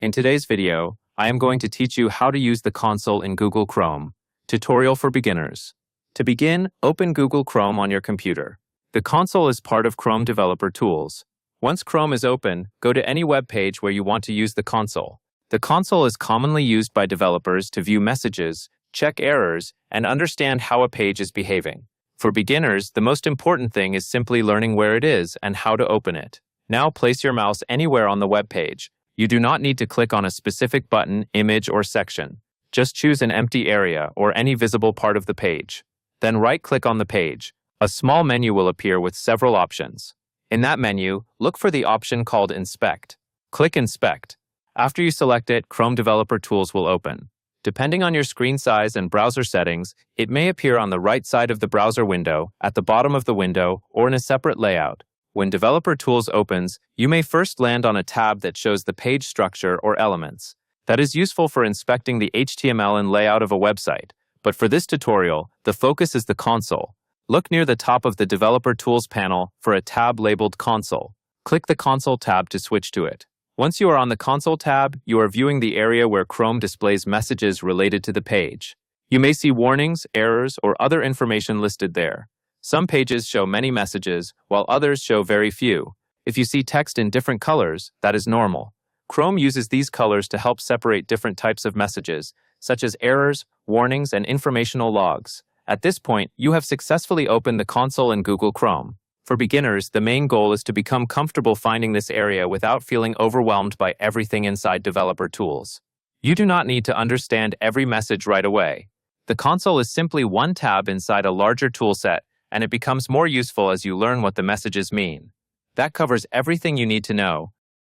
In today's video, I am going to teach you how to use the console in Google Chrome. Tutorial for beginners. To begin, open Google Chrome on your computer. The console is part of Chrome Developer Tools. Once Chrome is open, go to any web page where you want to use the console. The console is commonly used by developers to view messages, check errors, and understand how a page is behaving. For beginners, the most important thing is simply learning where it is and how to open it. Now place your mouse anywhere on the web page. You do not need to click on a specific button, image, or section. Just choose an empty area or any visible part of the page. Then right-click on the page. A small menu will appear with several options. In that menu, look for the option called Inspect. Click Inspect. After you select it, Chrome Developer Tools will open. Depending on your screen size and browser settings, it may appear on the right side of the browser window, at the bottom of the window, or in a separate layout. When Developer Tools opens, you may first land on a tab that shows the page structure or elements. That is useful for inspecting the HTML and layout of a website. But for this tutorial, the focus is the console. Look near the top of the Developer Tools panel for a tab labeled Console. Click the Console tab to switch to it. Once you are on the Console tab, you are viewing the area where Chrome displays messages related to the page. You may see warnings, errors, or other information listed there. Some pages show many messages, while others show very few. If you see text in different colors, that is normal. Chrome uses these colors to help separate different types of messages, such as errors, warnings, and informational logs. At this point, you have successfully opened the console in Google Chrome. For beginners, the main goal is to become comfortable finding this area without feeling overwhelmed by everything inside Developer Tools. You do not need to understand every message right away. The console is simply one tab inside a larger toolset, and it becomes more useful as you learn what the messages mean. That covers everything you need to know.